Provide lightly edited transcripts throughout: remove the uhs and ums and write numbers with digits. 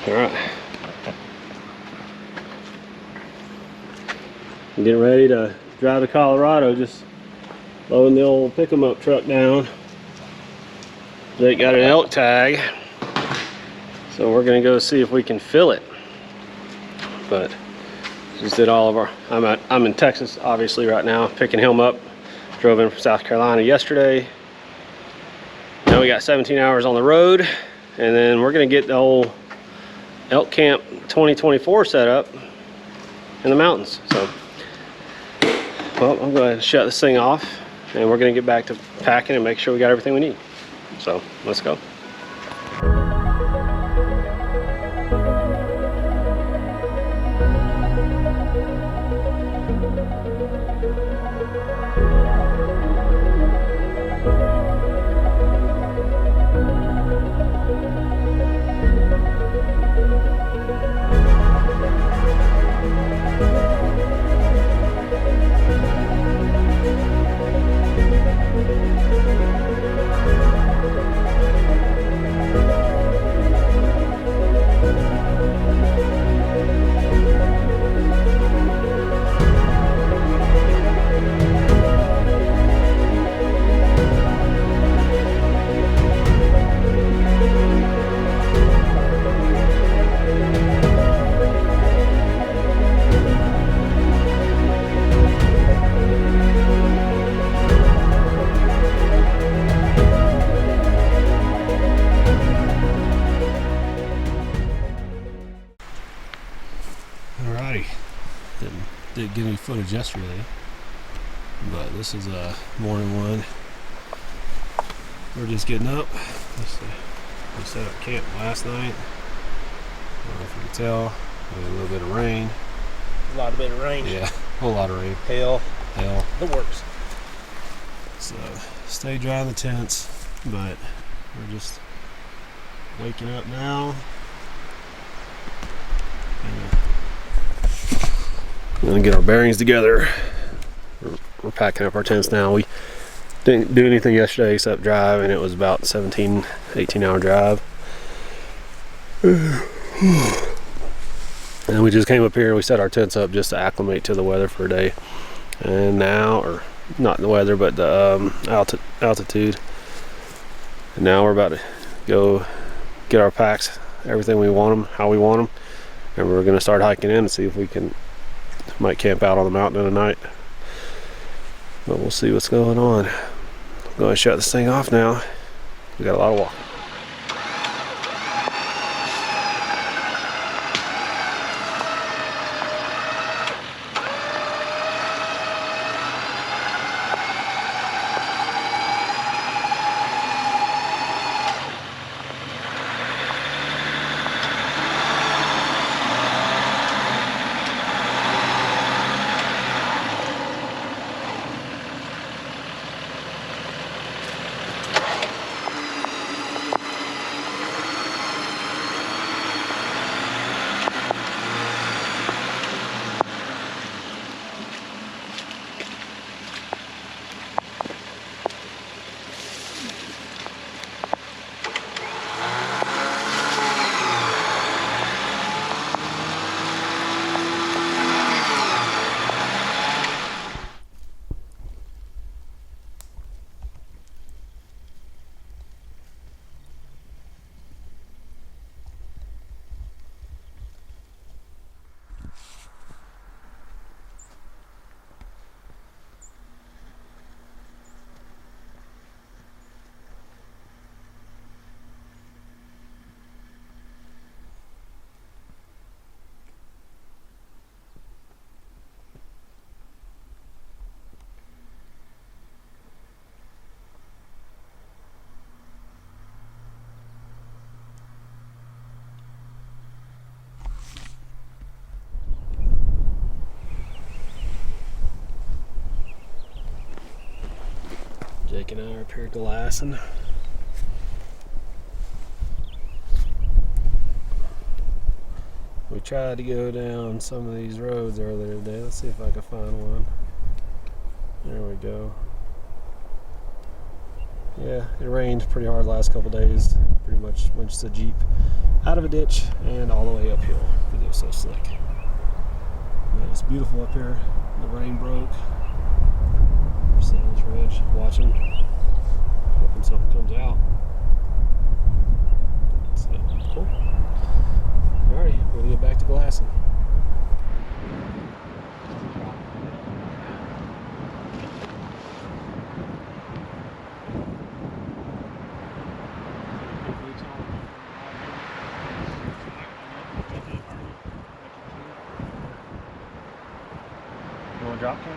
All right. I'm getting ready to drive to Colorado, just loading the old pick-em-up truck down. Jake got an elk tag, so we're gonna go see if we can fill it. But just did all of our, I'm in Texas obviously right now, picking him up. Drove in from South Carolina yesterday. Now we got 17 hours on the road, and then we're gonna get the whole elk camp 2024 set up in the mountains. So, well, I'm going to shut this thing off, and we're going to get back to packing and make sure we got everything we need. So, let's go. Alrighty, didn't get any footage yesterday, but this is a morning one. We're just getting up. We set up camp last night. I don't know if you can tell, we had a little bit of rain. A lot of bit of rain. Yeah, a whole lot of rain. Hail. The works. So stay dry in the tents, but we're just waking up now. We're gonna get our bearings together. We're packing up our tents now. We didn't do anything yesterday except drive, and it was about 17, 18 hour drive. And we just came up here and we set our tents up just to acclimate to the weather for a day. And now, or not the weather, but the altitude. And now we're about to go get our packs, everything we want them, how we want them. And we're gonna start hiking in and see if we might camp out on the mountain tonight. But we'll see what's going on. I'm going to shut this thing off now. We got a lot of walking. Jake and I are up here glassing. We tried to go down some of these roads earlier today. Let's see if I can find one. There we go. Yeah, it rained pretty hard the last couple days. pretty much winched the Jeep out of a ditch and all the way uphill because it was so slick. But it's beautiful up here. The rain broke. We're sitting on this ridge watching, hoping something comes out. So, cool. Alrighty, we're gonna get back to glassing. You want a drop kick?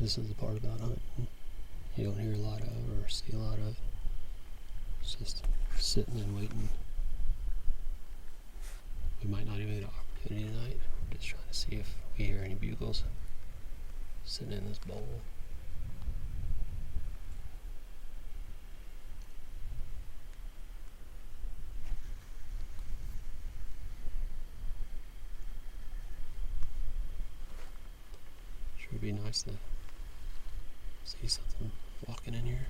This is the part about hunting you don't hear a lot of or see a lot of. It's just sitting and waiting. We might not even get an opportunity tonight. We're just trying to see if we hear any bugles sitting in this bowl. Sure would be nice to see something walking in here.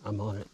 I'm on it.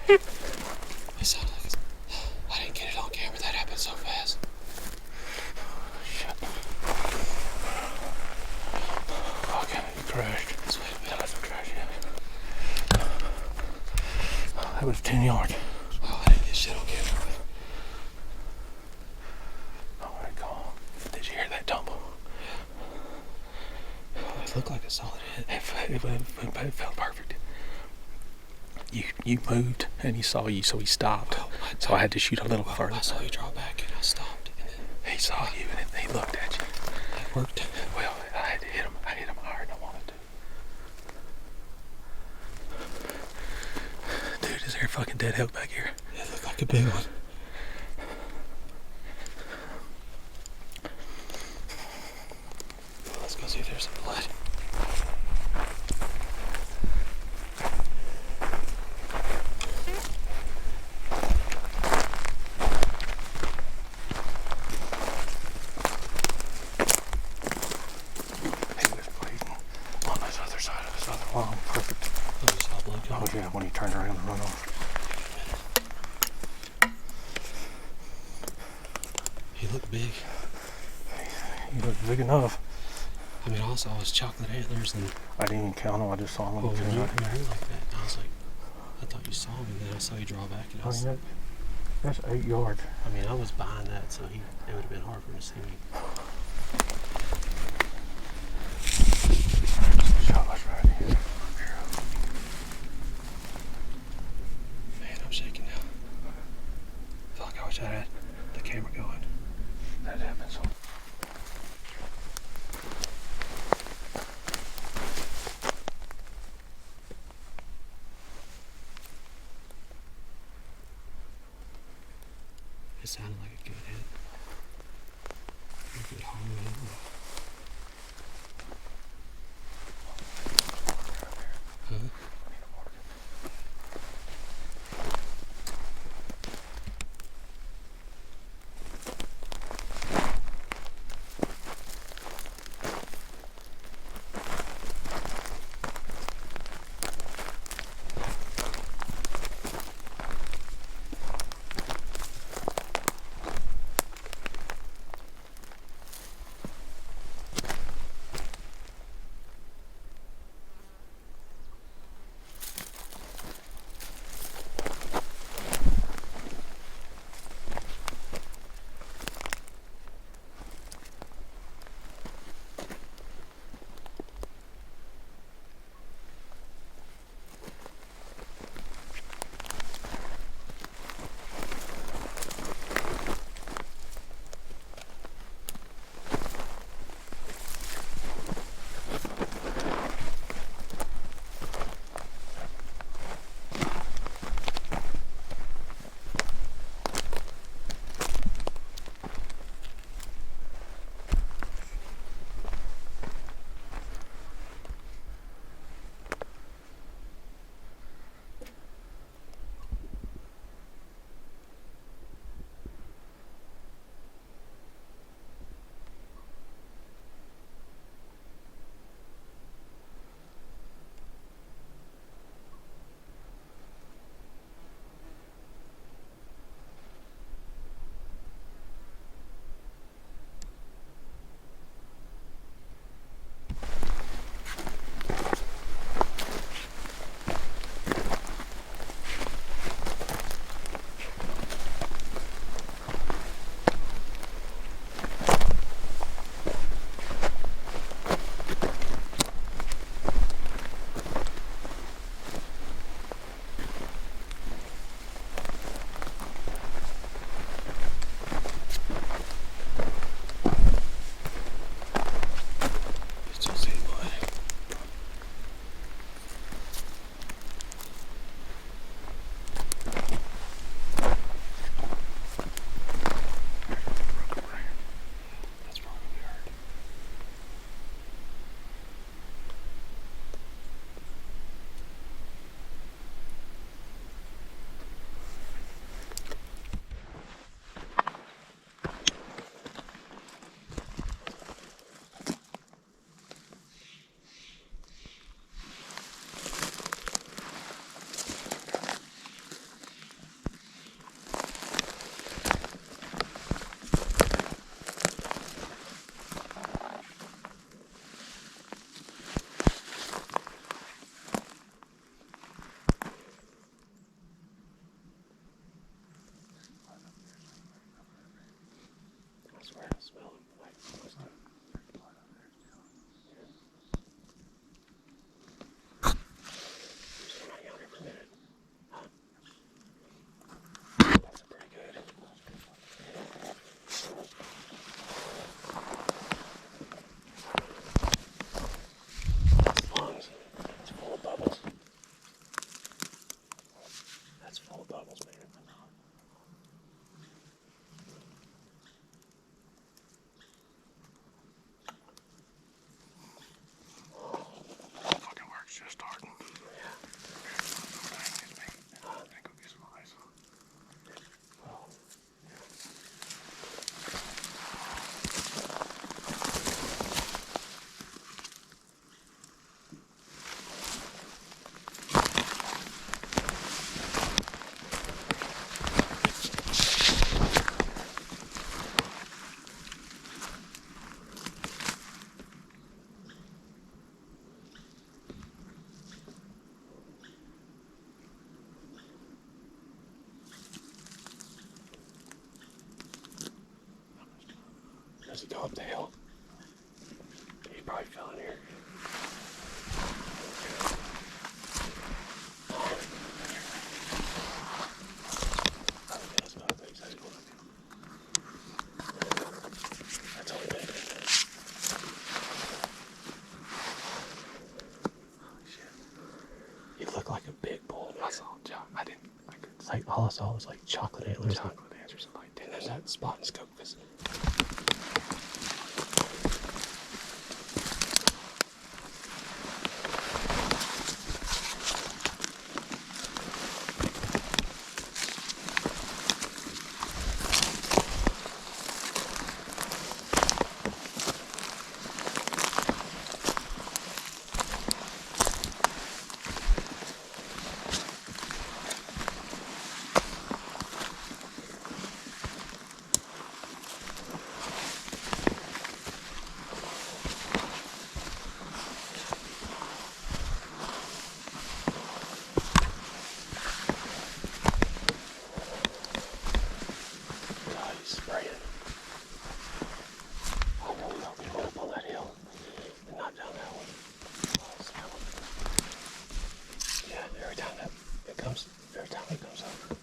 It sounded like I didn't get it on camera. That happened so fast. Shit. Okay, it crashed. Let's wait a minute. That's a crash, yeah. That was 10 yards. Oh, I didn't get shit on camera. Alright, calm. Did you hear that tumble? Oh, it looked like a solid hit. It felt perfect. You moved and he saw you, so he stopped. Well, So I had to shoot a little further. I saw you draw back and I stopped. And then He saw you and he looked at you. it worked. Well, I had to hit him. I hit him hard than I wanted to. Dude, is there a fucking dead elk back here? It looked like a big one. Let's go see if there's some blood. He was bleeding on this other side of this other lawn. Perfect. Oh, you saw blood Oh coming? yeah, when he turned around and run off. He looked big. He looked big enough. I mean, all I saw was chocolate antlers and I didn't even count him. I just saw him on when the you trail. like that. And I was like, I thought you saw me, and then I saw you draw back. And I I was, mean, that's 8 yards. I mean, I was behind that, so it would have been hard for him to see me. Shot was right here. Man, I'm shaking now. I feel like I wish I had the camera going. That happens. It sounded like a good hit. A good hard hit. Huh? Does he go up the hill? He probably fell in here. That's only been a minute. Holy shit. He looked like a big bull. I saw I couldn't It's like all I saw was like chocolate antlers. chocolate ants or something like that. And there's that spot and scope because he's spraying. I really hope he went up on that hill and not down that one. Oh, I smell him. Yeah, every time it comes up.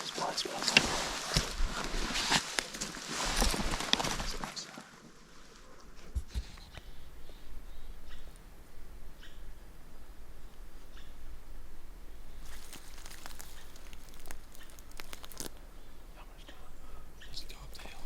His blood smells like Does he go up the hill?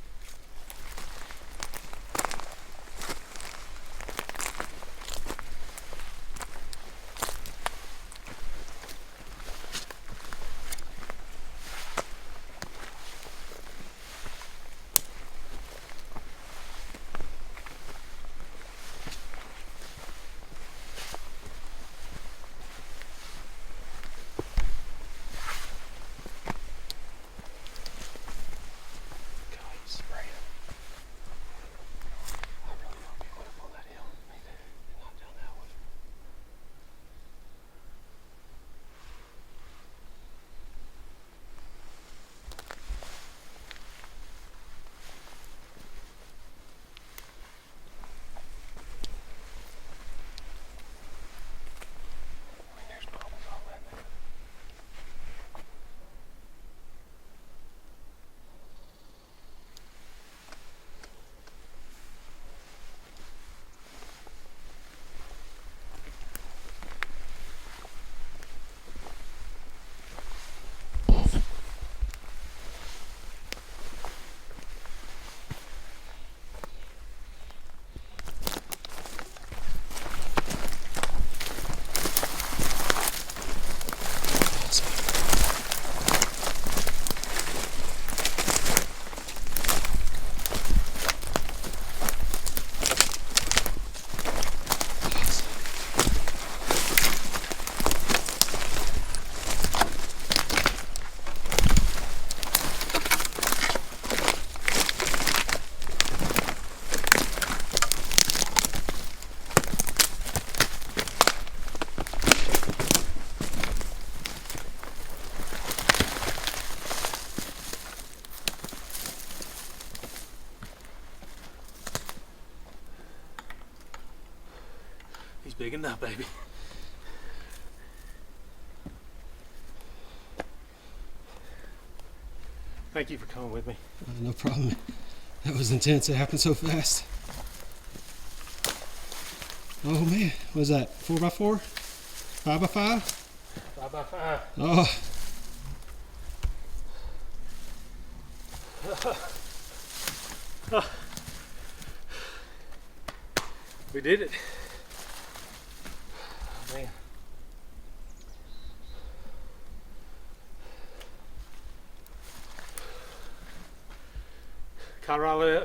God, he's spraying. I really hope he went up on that hill and not down that one. I mean, there's bubbles all in there. He's big enough, baby. Thank you for coming with me. No problem. That was intense. It happened so fast. Oh man, what was that? 4x4? 5x5? 5x5. Oh. We did it. Oh, man.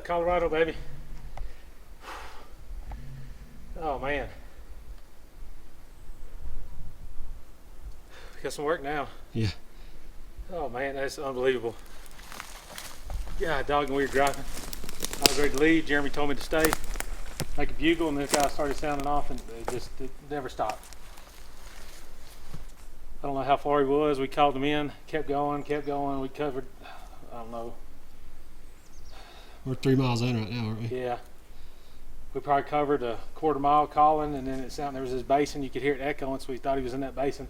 Colorado, baby. Oh man. Got some work now. Yeah. Oh man, that's unbelievable. Yeah, dog, and we were driving. I was ready to leave. Jeremy told me to stay, make a bugle, and this guy started sounding off, and it never stopped. I don't know how far he was. We called him in, kept going. We covered, I don't know, We're 3 miles in right now, aren't we? Yeah. We probably covered a quarter mile calling, and then it sounded, there was this basin. You could hear it echoing, so we thought he was in that basin.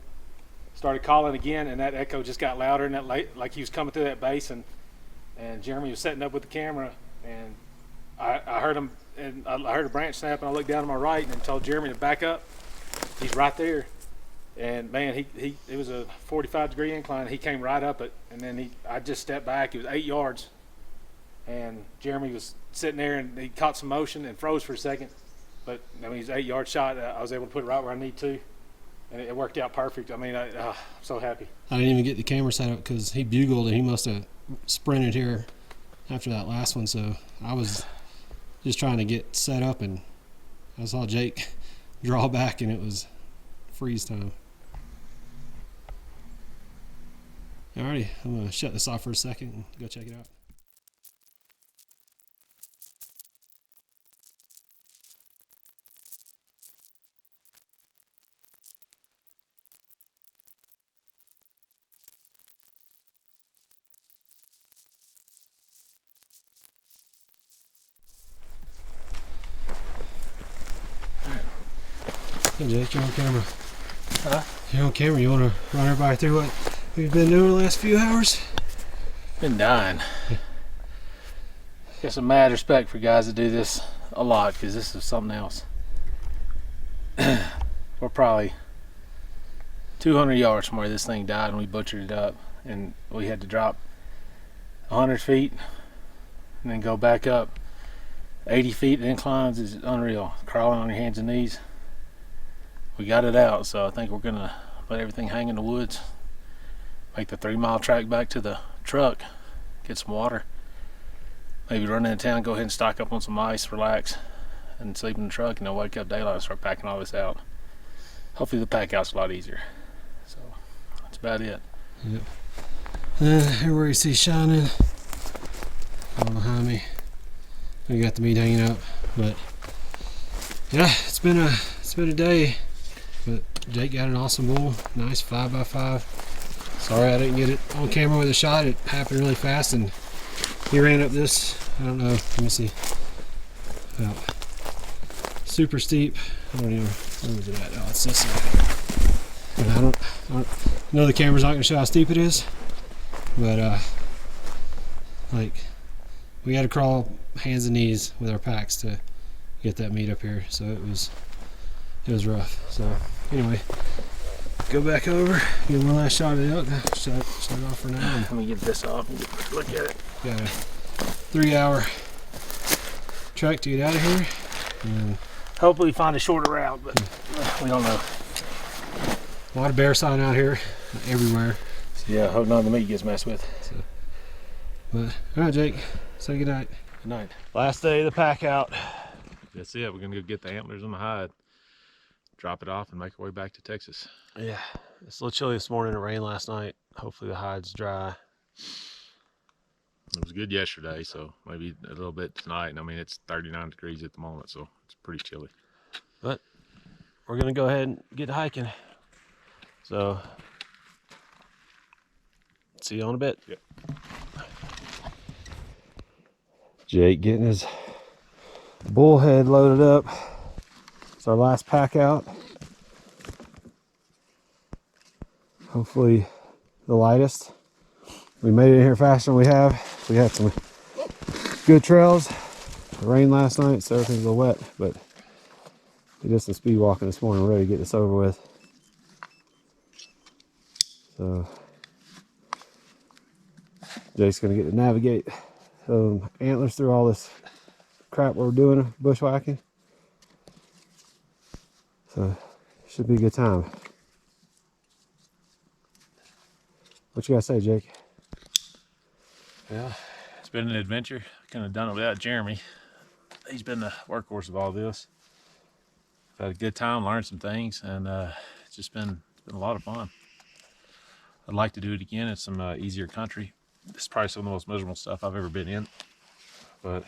Started calling again, and that echo just got louder, and that like he was coming through that basin. And Jeremy was setting up with the camera, and I heard him, and I heard a branch snap, and I looked down to my right and told Jeremy to back up. He's right there. And man, it was a 45-degree incline. He came right up it, and then I just stepped back. It was 8 yards, and Jeremy was sitting there, and he caught some motion and froze for a second. But I mean, he's an 8-yard shot. I was able to put it right where I need to, and it worked out perfect. I mean, I'm so happy. I didn't even get the camera set up because he bugled, and he must have sprinted here after that last one. So I was just trying to get set up, and I saw Jake draw back, and it was freeze time. Alrighty, I'm gonna shut this off for a second and go check it out. Hey Jake, you're on camera. Huh? You're on camera. You want to run everybody through what we've been doing the last few hours? Been dying. Got some mad respect for guys that do this a lot, because this is something else. We're probably 200 yards from where this thing died, and we butchered it up, and we had to drop 100 feet and then go back up 80 feet. The inclines is unreal. Crawling on your hands and knees. We got it out, so I think we're gonna let everything hang in the woods, make the 3-mile track back to the truck, get some water, maybe run into town, go ahead and stock up on some ice, relax, and sleep in the truck, and then wake up daylight and start packing all this out. Hopefully the pack out's a lot easier. So that's about it. Yep. Everywhere you see shining, all behind me. We got the meat hanging up, but yeah, it's been a day. But Jake got an awesome bull, nice 5x5. Sorry I didn't get it on camera with a shot. It happened really fast, and he ran up this, I don't know, let me see, about super steep. I don't even, where was it at? Oh, it's this side. And I don't know the camera's not going to show how steep it is, but like, we had to crawl hands and knees with our packs to get that meat up here, so it was rough. So anyway, go back over, get one last shot of the elk. Shut it off for now. Let me get this off and get a look at it. Got a 3-hour trek to get out of here, and hopefully find a shorter route, but we don't know. A lot of bear sign out here, everywhere. So yeah, hope none of the meat gets messed with. So, but all right, Jake, say good night. Good night. Last day of the pack out. That's it. We're gonna go get the antlers on the hide, drop it off, and make our way back to Texas. Yeah, it's a little chilly this morning. It rained last night. Hopefully the hide's dry. It was good yesterday, so maybe a little bit tonight. And I mean, it's 39 degrees at the moment, so it's pretty chilly. But we're gonna go ahead and get hiking. So see you in a bit. Yep. Jake getting his bullhead loaded up. It's our last pack out. Hopefully the lightest. We made it in here faster than we have. We had some good trails. It rained last night, so everything's a little wet, but we did some speed walking this morning, ready to get this over with. So Jake's gonna get to navigate antlers through all this crap we're doing, bushwhacking. So should be a good time. What you gotta say, Jake? Yeah, it's been an adventure. Couldn't have done it without Jeremy. He's been the workhorse of all this. I've had a good time, learned some things, and it's just been a lot of fun. I'd like to do it again in some easier country. This is probably some of the most miserable stuff I've ever been in, but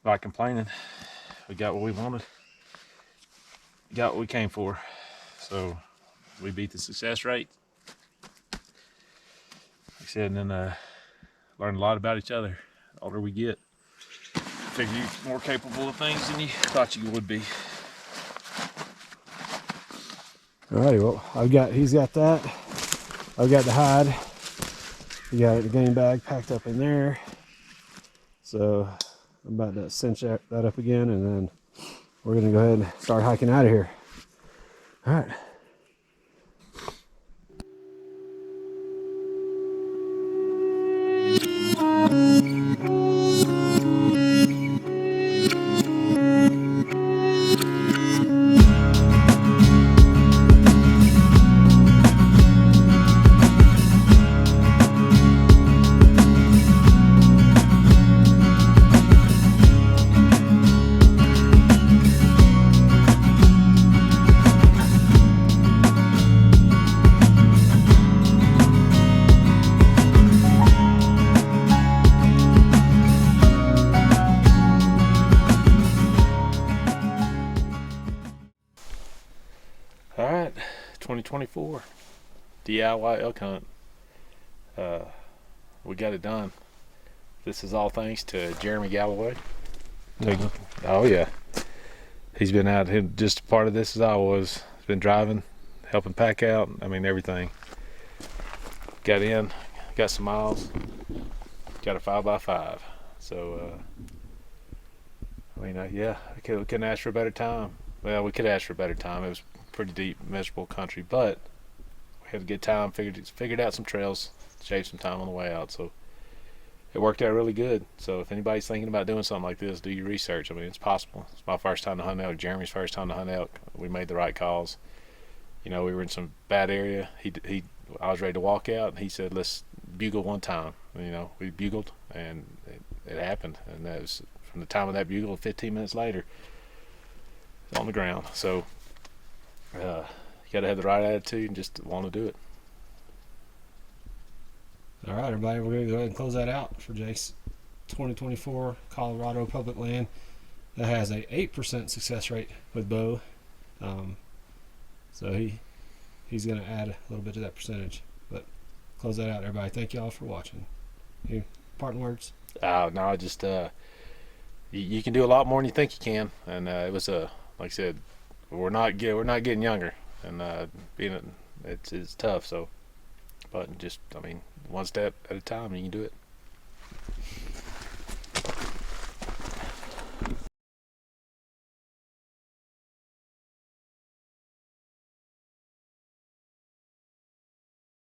not complaining. We got what we wanted, got what we came for, so we beat the success rate. Like I said, and then learn a lot about each other the older we get. Figure you're more capable of things than you thought you would be. Alrighty, well, he's got that. I've got the hide. We got the game bag packed up in there. So I'm about to cinch that up again, and then we're gonna go ahead and start hiking out of here. All right. All right, 2024 DIY elk hunt. We got it done. This is all thanks to Jeremy Galloway. Oh yeah, he's been out here just a part of this as I was. He's been driving, helping pack out. I mean everything. Got in, got some miles, got a 5x5. So I mean yeah, we couldn't ask for a better time. Well, we could ask for a better time. It was pretty deep, miserable country, but we had a good time. Figured out some trails, shaved some time on the way out, so it worked out really good. So if anybody's thinking about doing something like this, do your research. I mean, it's possible. It's my first time to hunt elk. Jeremy's first time to hunt elk. We made the right calls. You know, we were in some bad area. I was ready to walk out, and he said, "Let's bugle one time." And, you know, we bugled, and it happened. And that was from the time of that bugle. 15 minutes later, it's on the ground. So. You gotta have the right attitude and just want to do it. All right, everybody, we're gonna go ahead and close that out for Jake's 2024 Colorado public land. That has a 8% success rate with bow. So he's gonna add a little bit to that percentage. But close that out, everybody. Thank you all for watching. Any parting words? No, just you can do a lot more than you think you can, and it was like I said. We're not getting younger, and it's tough. So, but just I mean, one step at a time, and you can do it.